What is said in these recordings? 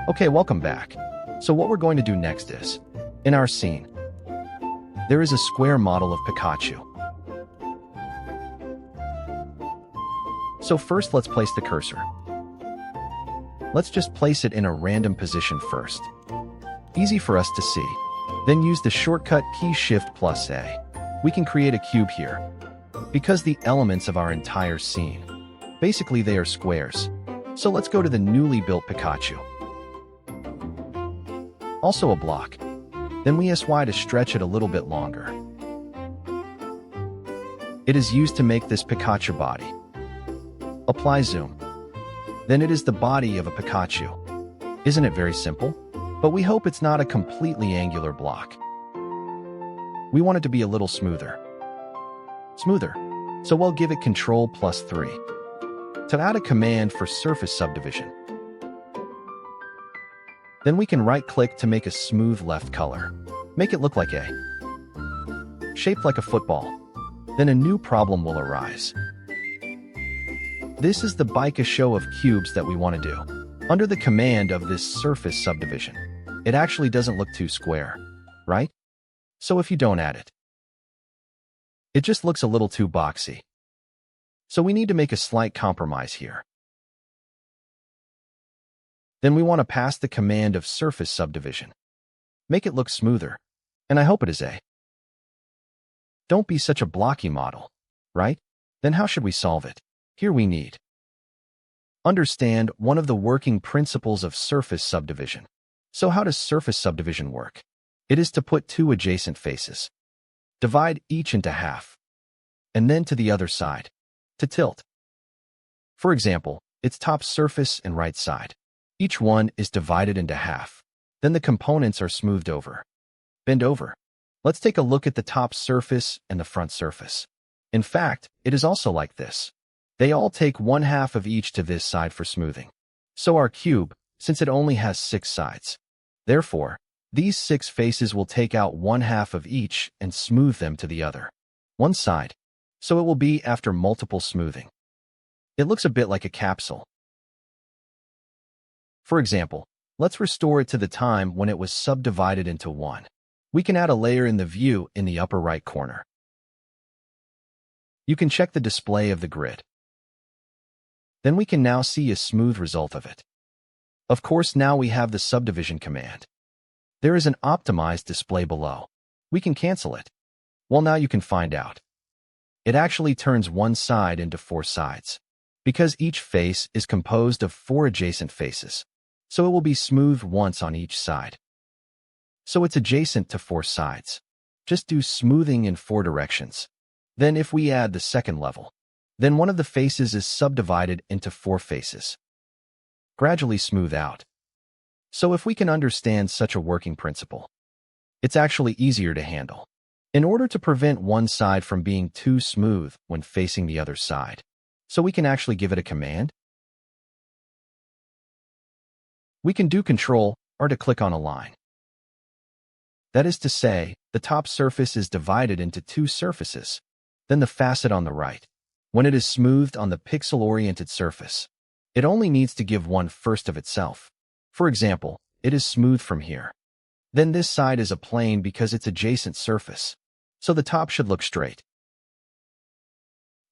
Okay, welcome back. So what we're going to do next is, in our scene, there is a square model of Pikachu. So first, let's place the cursor. Let's just place it in a random position first. Easy for us to see. Then use the shortcut key Shift+A. We can create a cube here. Because the elements of our entire scene, basically they are squares. So let's go to the newly built Pikachu. Also a block. Then we SY to stretch it a little bit longer. It is used to make this Pikachu body. Apply zoom. Then it is the body of a Pikachu. Isn't it very simple? But we hope it's not a completely angular block. We want it to be a little smoother. So we'll give it Ctrl+3 to add a command for surface subdivision. Then we can right-click to make a smooth left color. Make it look like a shaped like a football. Then a new problem will arise. This is the Bika show of cubes that we want to do. Under the command of this surface subdivision, it actually doesn't look too square, right? So if you don't add it, it just looks a little too boxy. So we need to make a slight compromise here. Then we want to pass the command of surface subdivision. Make it look smoother, and I hope it is a. Don't be such a blocky model, right? Then how should we solve it? Here we need understand one of the working principles of surface subdivision. So how does surface subdivision work? It is to put two adjacent faces, divide each into half, and then to the other side, to tilt. For example, its top surface and right side. Each one is divided into half. Then the components are smoothed over. Bend over. Let's take a look at the top surface and the front surface. In fact, it is also like this. They all take 1/2 of each to this side for smoothing. So our cube, since it only has 6 sides. Therefore, these 6 faces will take out 1/2 of each and smooth them to the other one side. So it will be after multiple smoothing. It looks a bit like a capsule. For example, let's restore it to the time when it was subdivided into one. We can add a layer in the view in the upper right corner. You can check the display of the grid. Then we can now see a smooth result of it. Of course, now we have the subdivision command. There is an optimized display below. We can cancel it. Well, now you can find out. It actually turns one side into 4 sides, because each face is composed of 4 adjacent faces. So it will be smooth once on each side. So it's adjacent to 4 sides. Just do smoothing in 4 directions. Then if we add the second level, then one of the faces is subdivided into 4 faces. Gradually smooth out. So if we can understand such a working principle, it's actually easier to handle. In order to prevent one side from being too smooth when facing the other side, so we can actually give it a command. We can do Ctrl or to click on a line. That is to say, the top surface is divided into 2 surfaces, then the facet on the right. When it is smoothed on the pixel-oriented surface, it only needs to give one first of itself. For example, it is smooth from here. Then this side is a plane because it's adjacent surface, so the top should look straight.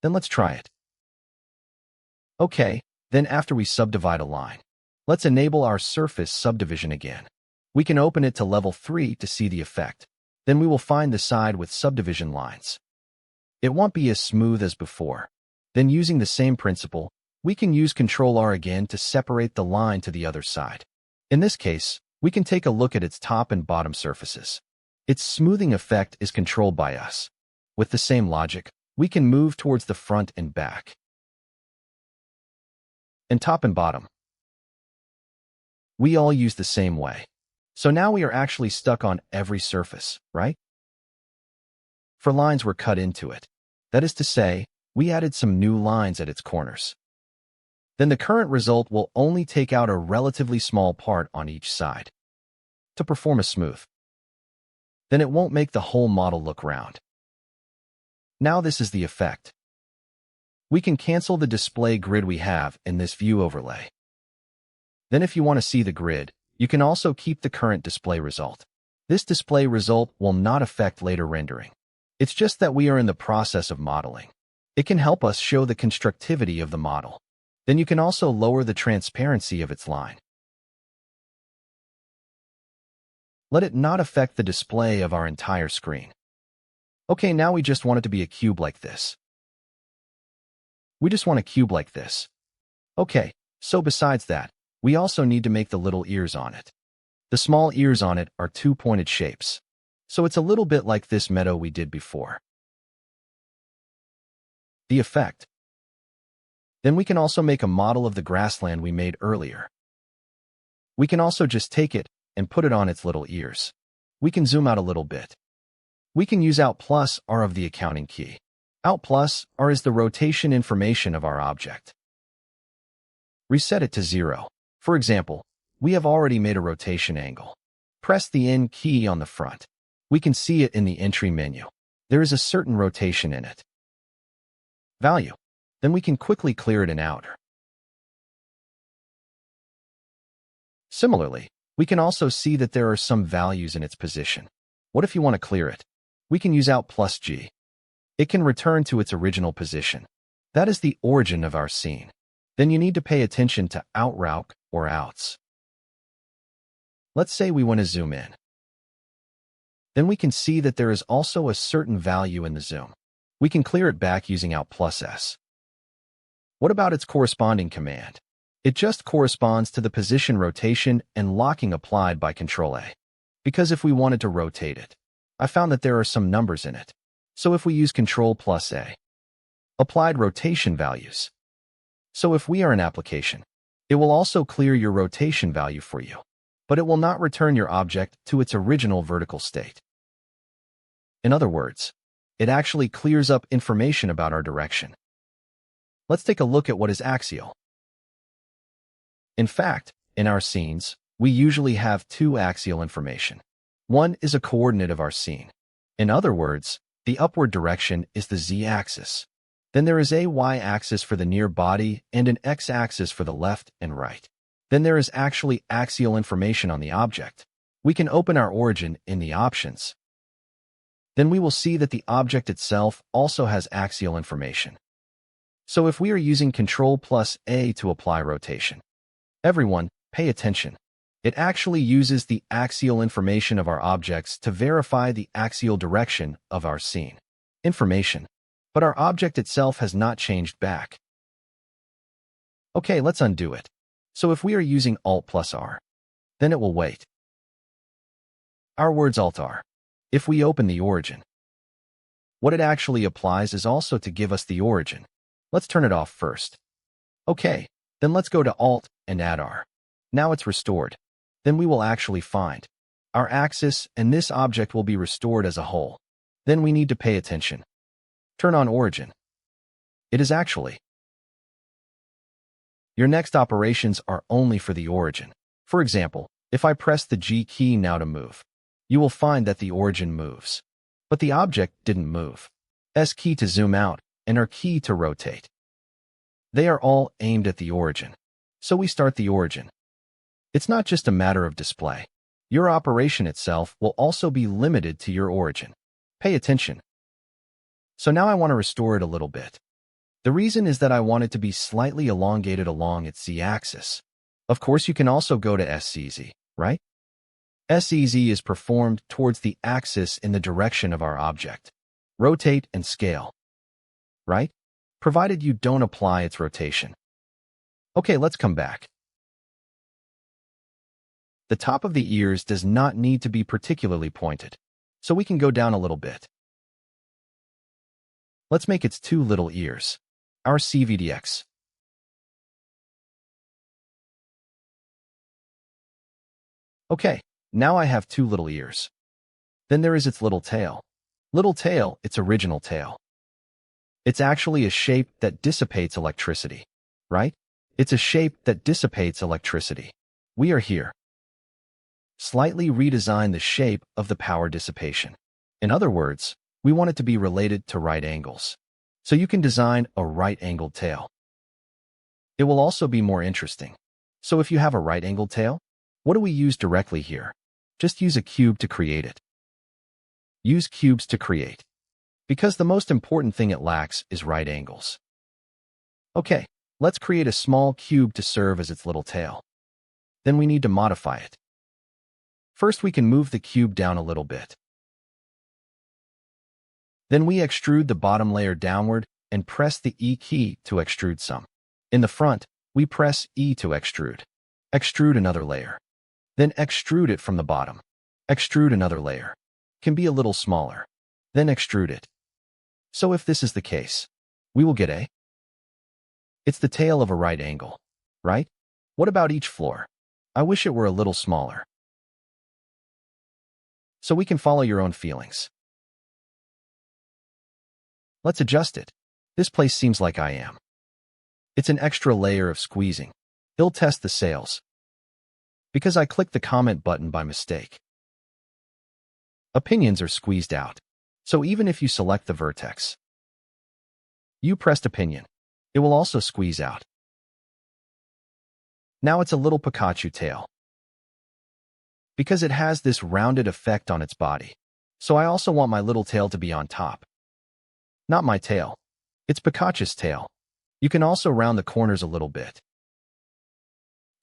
Then let's try it. Okay, then after we subdivide a line, let's enable our surface subdivision again. We can open it to level 3 to see the effect. Then we will find the side with subdivision lines. It won't be as smooth as before. Then using the same principle, we can use Ctrl-R again to separate the line to the other side. In this case, we can take a look at its top and bottom surfaces. Its smoothing effect is controlled by us. With the same logic, we can move towards the front and back. And top and bottom. We all use the same way. So now we are actually stuck on every surface, right? For lines were cut into it. That is to say, we added some new lines at its corners. Then the current result will only take out a relatively small part on each side to perform a smooth. Then it won't make the whole model look round. Now this is the effect. We can cancel the display grid we have in this view overlay. Then if you want to see the grid, You can also keep the current display result. This display result will not affect later rendering. It's just that we are in the process of modeling. It can help us show the constructivity of the model. Then you can also lower the transparency of its line. Let it not affect the display of our entire screen. Okay, now we just want it to be a cube like this. We just want a cube like this. Okay, so besides that, we also need to make the little ears on it. The small ears on it are two pointed shapes. So it's a little bit like this meadow we did before. The effect. Then we can also make a model of the grassland we made earlier. We can also just take it and put it on its little ears. We can zoom out a little bit. We can use Alt plus R of the accounting key. Alt plus R is the rotation information of our object. Reset it to 0. For example, we have already made a rotation angle. Press the N key on the front. We can see it in the entry menu. There is a certain rotation in it. Value. Then we can quickly clear it in outer. Similarly, we can also see that there are some values in its position. What if you want to clear it? We can use Alt plus G. It can return to its original position. That is the origin of our scene. Then you need to pay attention to outroute or outs. Let's say we want to zoom in. Then we can see that there is also a certain value in the zoom. We can clear it back using Alt plus S. What about its corresponding command? It just corresponds to the position rotation and locking applied by Ctrl A. Because if we wanted to rotate it, I found that there are some numbers in it. So if we use Ctrl plus A, applied rotation values. So if we are an application, it will also clear your rotation value for you, but it will not return your object to its original vertical state. In other words, it actually clears up information about our direction. Let's take a look at what is axial. In fact, in our scenes, we usually have two axial information. One is a coordinate of our scene. In other words, the upward direction is the z-axis. Then there is a y-axis for the near body and an x-axis for the left and right. Then there is actually axial information on the object. We can open our origin in the options. Then we will see that the object itself also has axial information. So if we are using Ctrl plus A to apply rotation, everyone, pay attention. It actually uses the axial information of our objects to verify the axial direction of our scene. Information. But our object itself has not changed back. Okay, let's undo it. So if we are using Alt plus R, then it will wait. Our words Alt R. If we open the origin, what it actually applies is also to give us the origin. Let's turn it off first. Okay, then let's go to Alt and add R. Now it's restored. Then we will actually find our axis and this object will be restored as a whole. Then we need to pay attention. Turn on origin. It is actually. Your next operations are only for the origin. For example, if I press the G key now to move, you will find that the origin moves. But the object didn't move. S key to zoom out and R key to rotate. They are all aimed at the origin. So we start the origin. It's not just a matter of display. Your operation itself will also be limited to your origin. Pay attention. So now I want to restore it a little bit. The reason is that I want it to be slightly elongated along its z-axis. Of course, you can also go to SCZ, right? SCZ is performed towards the axis in the direction of our object. Rotate and scale. Right? Provided you don't apply its rotation. Okay, let's come back. The top of the ears does not need to be particularly pointed, so we can go down a little bit. Let's make its two little ears. Our CVDX. Okay, now I have two little ears. Then there is its little tail. Little tail, its original tail. It's actually a shape that dissipates electricity, right? It's a shape that dissipates electricity. We are here. Slightly redesign the shape of the power dissipation. In other words, we want it to be related to right angles. So you can design a right-angled tail. It will also be more interesting. So if you have a right-angled tail, What do we use directly here? Just use a cube to create it. Use cubes to create. Because the most important thing it lacks is right angles. Okay, let's create a small cube to serve as its little tail. Then we need to modify it. First, we can move the cube down a little bit. Then we extrude the bottom layer downward and press the E key to extrude some. In the front, we press E to extrude. Extrude another layer. Then extrude it from the bottom. Extrude another layer. Can be a little smaller. Then extrude it. So if this is the case, we will get a. It's the tail of a right angle, right? What about each floor? I wish it were a little smaller. So we can follow your own feelings. Let's adjust it. This place seems like I am. It's an extra layer of squeezing. It'll test the sales. Because I clicked the comment button by mistake. Opinions are squeezed out. So even if you select the vertex, you pressed opinion, it will also squeeze out. Now it's a little Pikachu tail. Because it has this rounded effect on its body. So I also want my little tail to be on top. Not my tail. It's Pikachu's tail. You can also round the corners a little bit.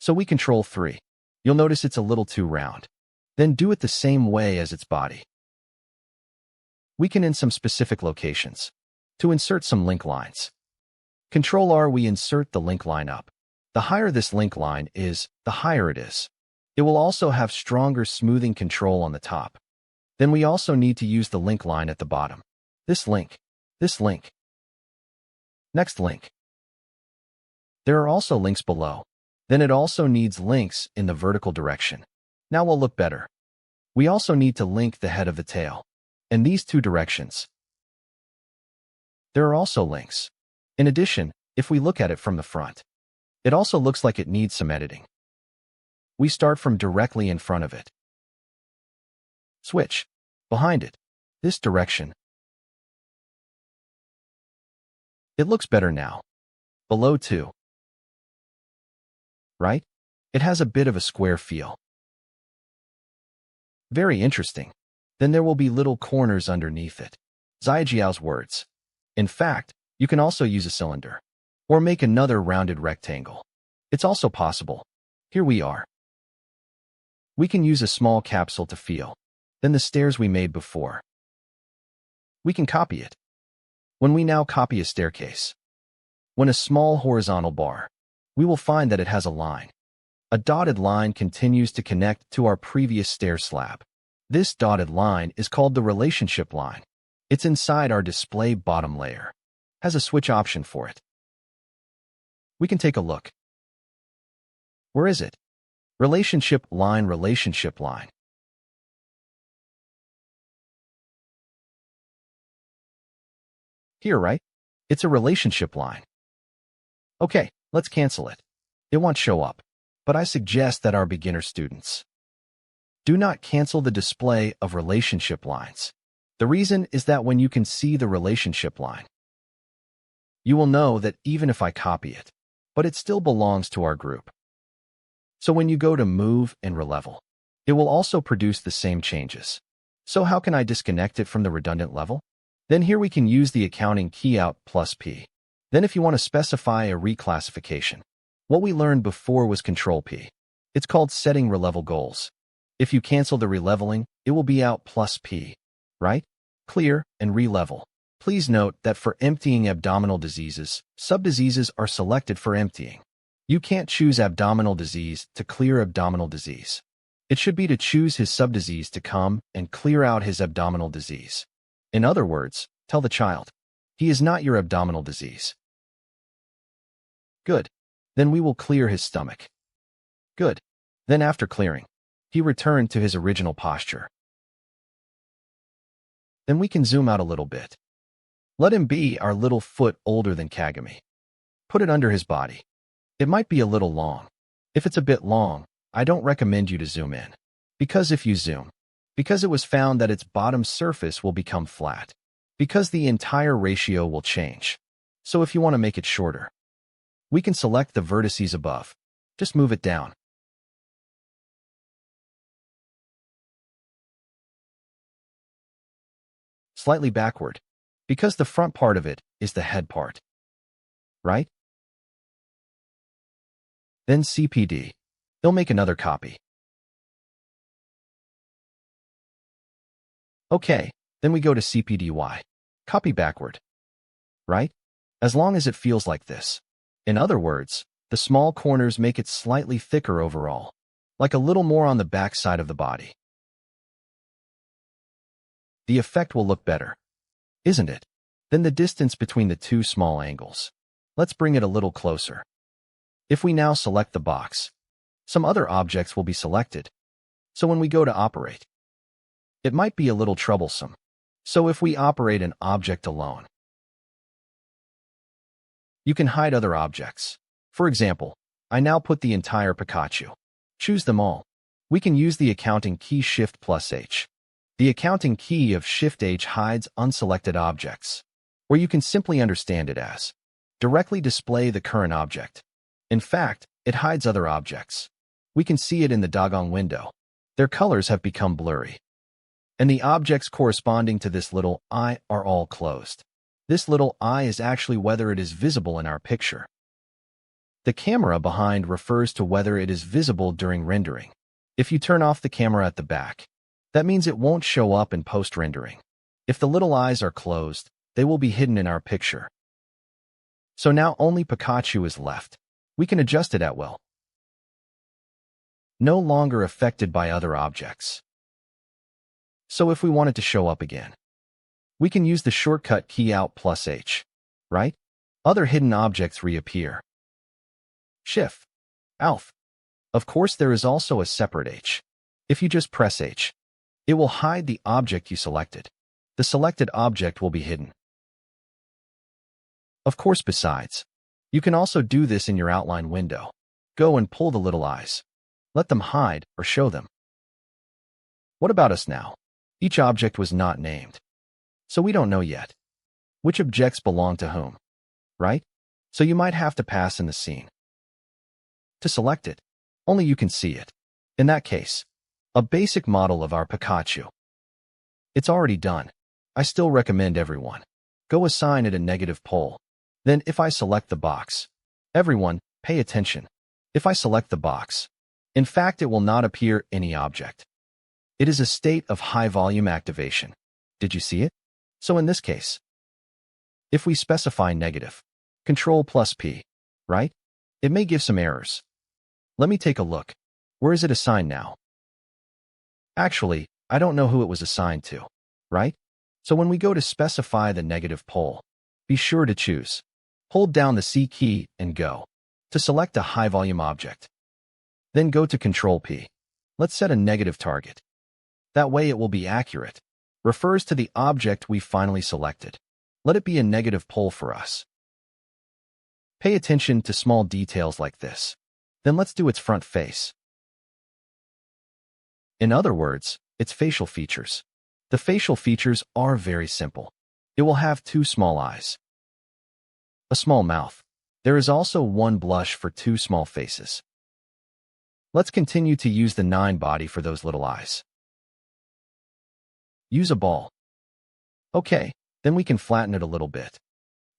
So we control 3. You'll notice it's a little too round. Then do it the same way as its body. We can in some specific locations. To insert some link lines. Control R, we insert the link line up. The higher this link line is, the higher it is. It will also have stronger smoothing control on the top. Then we also need to use the link line at the bottom. This link. This link. Next link. There are also links below. Then it also needs links in the vertical direction. Now we'll look better. We also need to link the head of the tail. In these two directions. There are also links. In addition, if we look at it from the front, it also looks like it needs some editing. We start from directly in front of it. Switch. Behind it. This direction. It looks better now. Below too. Right? It has a bit of a square feel. Very interesting. Then there will be little corners underneath it. Zaijiao's words. In fact, you can also use a cylinder. Or make another rounded rectangle. It's also possible. Here we are. We can use a small capsule to feel. Then the stairs we made before. We can copy it. When we now copy a staircase. When a small horizontal bar. We will find that it has a line. A dotted line continues to connect to our previous stair slab. This dotted line is called the relationship line. It's inside our display bottom layer. Has a switch option for it. We can take a look. Where is it? Relationship line, relationship line. Here, right? It's a relationship line. Okay, let's cancel it. It won't show up, but I suggest that our beginner students do not cancel the display of relationship lines. The reason is that when you can see the relationship line, you will know that even if I copy it, but it still belongs to our group. So when you go to move and relevel, it will also produce the same changes. So how can I disconnect it from the redundant level? Then here we can use the accounting key out plus P. Then if you want to specify a reclassification, what we learned before was Control P. It's called setting relevel goals. If you cancel the releveling, it will be out plus P, right? Clear and relevel. Please note that for emptying abdominal diseases, subdiseases are selected for emptying. You can't choose abdominal disease to clear abdominal disease. It should be to choose his subdisease to come and clear out his abdominal disease. In other words, tell the child, he is not your abdominal disease. Good. Then we will clear his stomach. Good. Then after clearing, he returned to his original posture. Then we can zoom out a little bit. Let him be our little foot older than Kagami. Put it under his body. It might be a little long. If it's a bit long, I don't recommend you to zoom in. Because if you zoom, because it was found that its bottom surface will become flat. Because the entire ratio will change. So if you want to make it shorter, we can select the vertices above. Just move it down. slightly backward, because the front part of it is the head part. Right? Then CPD. They'll make another copy. Okay, then we go to CPDY. Copy backward. Right? As long as it feels like this. In other words, the small corners make it slightly thicker overall, like a little more on the back side of the body. The effect will look better, isn't it? Then the distance between the two small angles. Let's bring it a little closer. If we now select the box, some other objects will be selected. So when we go to operate, it might be a little troublesome. So if we operate an object alone, you can hide other objects. For example, I now put the entire Pikachu. Choose them all. We can use the accounting key Shift+H. The accounting key of Shift-H hides unselected objects, or you can simply understand it as directly display the current object. In fact, it hides other objects. We can see it in the Dogong window. Their colors have become blurry. And the objects corresponding to this little eye are all closed. This little eye is actually whether it is visible in our picture. The camera behind refers to whether it is visible during rendering. If you turn off the camera at the back, that means it won't show up in post-rendering. If the little eyes are closed, they will be hidden in our picture. So now only Pikachu is left. We can adjust it at will. No longer affected by other objects. So if we want it to show up again, we can use the shortcut key Alt+H, right? Other hidden objects reappear. Shift. Alt. Of course, there is also a separate H. If you just press H, it will hide the object you selected. The selected object will be hidden. Of course, besides, you can also do this in your outline window. Go and pull the little eyes. Let them hide or show them. What about us now? Each object was not named, so we don't know yet which objects belong to whom, right? So you might have to pass in the scene. To select it, only you can see it. In that case, a basic model of our Pikachu. It's already done. I still recommend everyone go assign it a negative pole. Then if I select the box, everyone, pay attention. If I select the box, in fact, it will not appear any object. It is a state of high volume activation. Did you see it? So in this case, if we specify negative, Control+P, right? It may give some errors. Let me take a look. Where is it assigned now? Actually, I don't know who it was assigned to, right? So when we go to specify the negative pole, be sure to choose. Hold down the C key and go to select a high volume object. Then go to Control+P. Let's set a negative target. That way it will be accurate. Refers to the object we finally selected. Let it be a negative pole for us. Pay attention to small details like this. Then let's do its front face. In other words, its facial features. The facial features are very simple. It will have two small eyes, a small mouth. There is also one blush for two small faces. Let's continue to use the 9 body for those little eyes. Use a ball. Okay, then we can flatten it a little bit.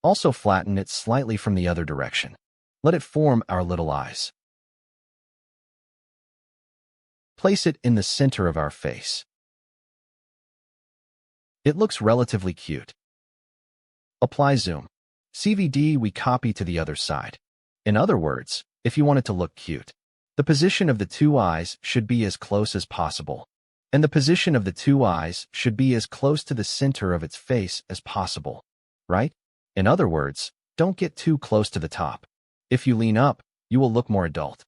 Also flatten it slightly from the other direction. Let it form our little eyes. Place it in the center of our face. It looks relatively cute. Apply zoom. CVD we copy to the other side. In other words, if you want it to look cute, the position of the two eyes should be as close as possible, and the position of the two eyes should be as close to the center of its face as possible, right? In other words, don't get too close to the top. If you lean up, you will look more adult.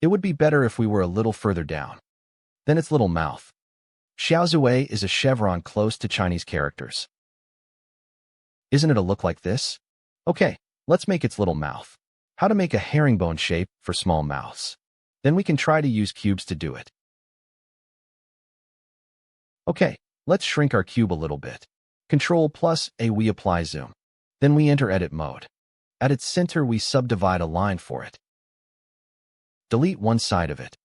It would be better if we were a little further down. Then its little mouth. Xiaozue is a chevron close to Chinese characters. Isn't it a look like this? Okay, let's make its little mouth. How to make a herringbone shape for small mouths. Then we can try to use cubes to do it. Okay, let's shrink our cube a little bit. Control+A, we apply zoom. Then we enter edit mode. At its center, we subdivide a line for it. Delete one side of it.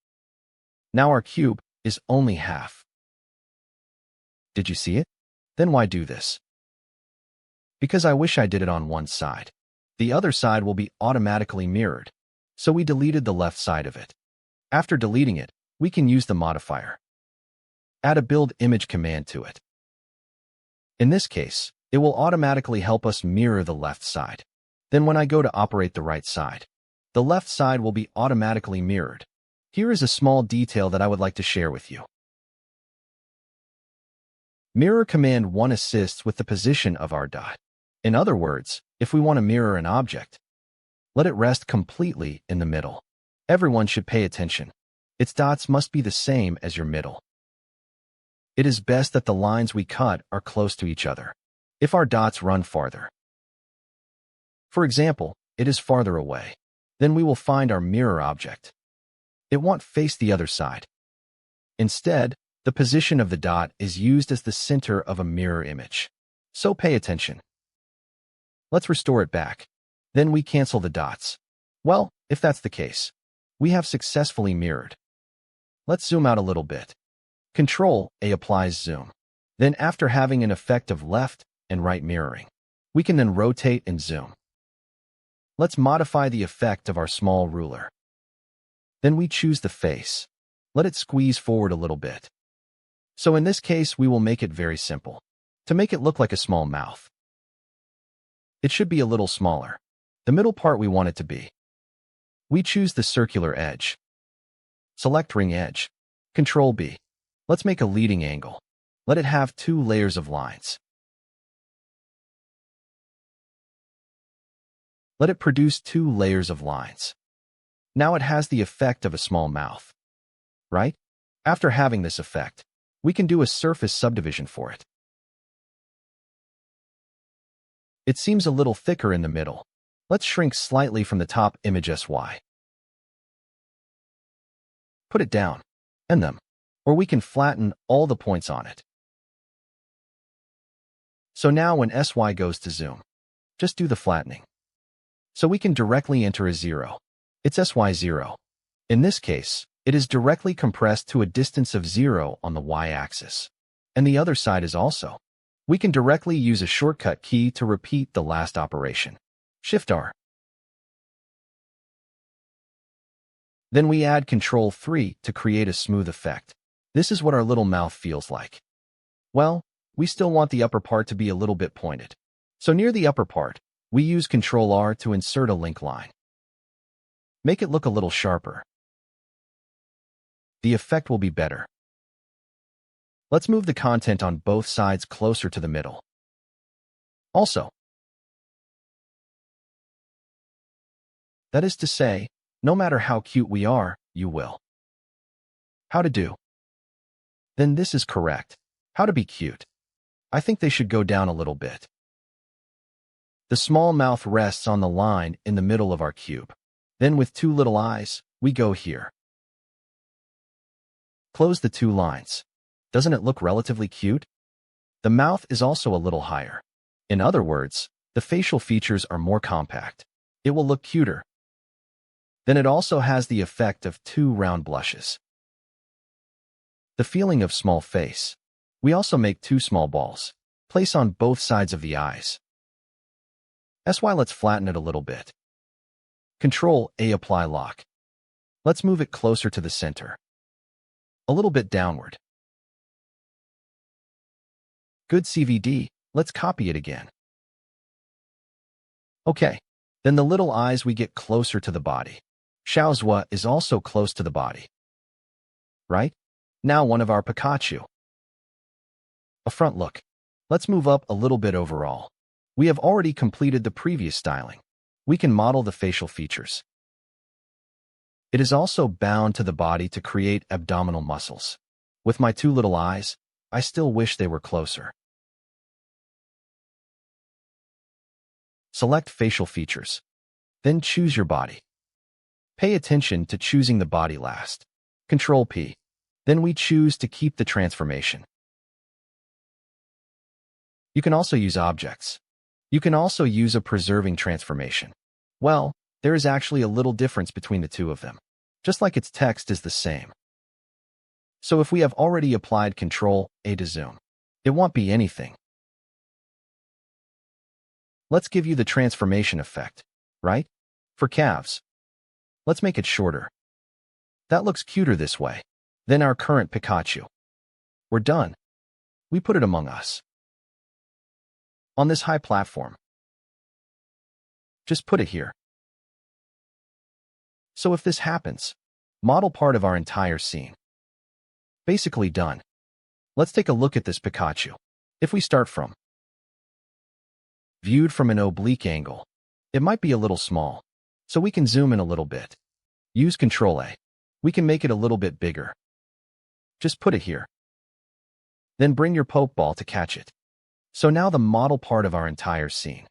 Now our cube is only half. Did you see it? Then why do this? Because I wish I did it on one side. The other side will be automatically mirrored, so we deleted the left side of it. After deleting it, we can use the modifier. Add a build image command to it. In this case, it will automatically help us mirror the left side. Then when I go to operate the right side, the left side will be automatically mirrored. Here is a small detail that I would like to share with you. Mirror command 1 assists with the position of our dot. In other words, if we want to mirror an object, let it rest completely in the middle. Everyone should pay attention. Its dots must be the same as your middle. It is best that the lines we cut are close to each other. If our dots run farther, for example, it is farther away, then we will find our mirror object. It won't face the other side. Instead, the position of the dot is used as the center of a mirror image. So pay attention. Let's restore it back. Then we cancel the dots. Well, if that's the case, we have successfully mirrored. Let's zoom out a little bit. Control-A applies zoom. Then after having an effect of left and right mirroring, we can then rotate and zoom. Let's modify the effect of our small ruler. Then we choose the face. Let it squeeze forward a little bit. So in this case, we will make it very simple. To make it look like a small mouth, it should be a little smaller. The middle part we want it to be. We choose the circular edge. Select ring edge. Control-B. Let's make a leading angle. Let it have 2 layers of lines. Let it produce 2 layers of lines. Now it has the effect of a small mouth, right? After having this effect, we can do a surface subdivision for it. It seems a little thicker in the middle. Let's shrink slightly from the top image SY. Put it down, and them, or we can flatten all the points on it. So now when SY goes to zoom, just do the flattening. So we can directly enter a 0. It's SY0. In this case, it is directly compressed to a distance of 0 on the y-axis. And the other side is also. We can directly use a shortcut key to repeat the last operation. Shift-R. Then we add Control-3 to create a smooth effect. This is what our little mouth feels like. Well, we still want the upper part to be a little bit pointed. So near the upper part, we use Control-R to insert a link line. Make it look a little sharper. The effect will be better. Let's move the content on both sides closer to the middle. Also, that is to say, no matter how cute we are, you will. How to do? Then this is correct. How to be cute? I think they should go down a little bit. The small mouth rests on the line in the middle of our cube. Then with 2 little eyes, we go here. Close the 2 lines. Doesn't it look relatively cute? The mouth is also a little higher. In other words, the facial features are more compact. It will look cuter. Then it also has the effect of 2 round blushes. The feeling of small face. We also make 2 small balls. Place on both sides of the eyes. SY, let's flatten it a little bit. Control-A, apply lock. Let's move it closer to the center. A little bit downward. Good CVD, let's copy it again. Okay, then the little eyes we get closer to the body. Xiaozhua is also close to the body. Right? Now one of our Pikachu. A front look. Let's move up a little bit overall. We have already completed the previous styling. We can model the facial features. It is also bound to the body to create abdominal muscles. With my 2 little eyes, I still wish they were closer. Select facial features. Then choose your body. Pay attention to choosing the body last. Control-P. Then we choose to keep the transformation. You can also use objects. You can also use a preserving transformation. Well, there is actually a little difference between the 2 of them, just like its text is the same. So if we have already applied Control-A to zoom, it won't be anything. Let's give you the transformation effect, right? For calves. Let's make it shorter. That looks cuter this way than our current Pikachu. We're done. We put it among us. On this high platform. Just put it here. So if this happens, model part of our entire scene. Basically done. Let's take a look at this Pikachu. If we start from viewed from an oblique angle, it might be a little small, so we can zoom in a little bit. Use Ctrl-A. We can make it a little bit bigger. Just put it here. Then bring your Pokeball to catch it. So now the model part of our entire scene.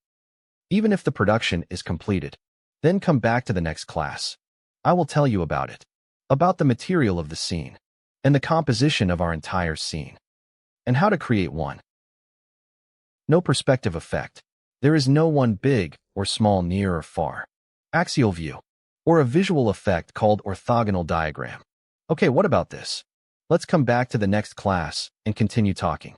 Even if the production is completed, then come back to the next class. I will tell you about it, about the material of the scene, and the composition of our entire scene, and how to create one. No perspective effect. There is no one big or small, near or far. Axial view, or a visual effect called orthogonal diagram. Okay, what about this? Let's come back to the next class and continue talking.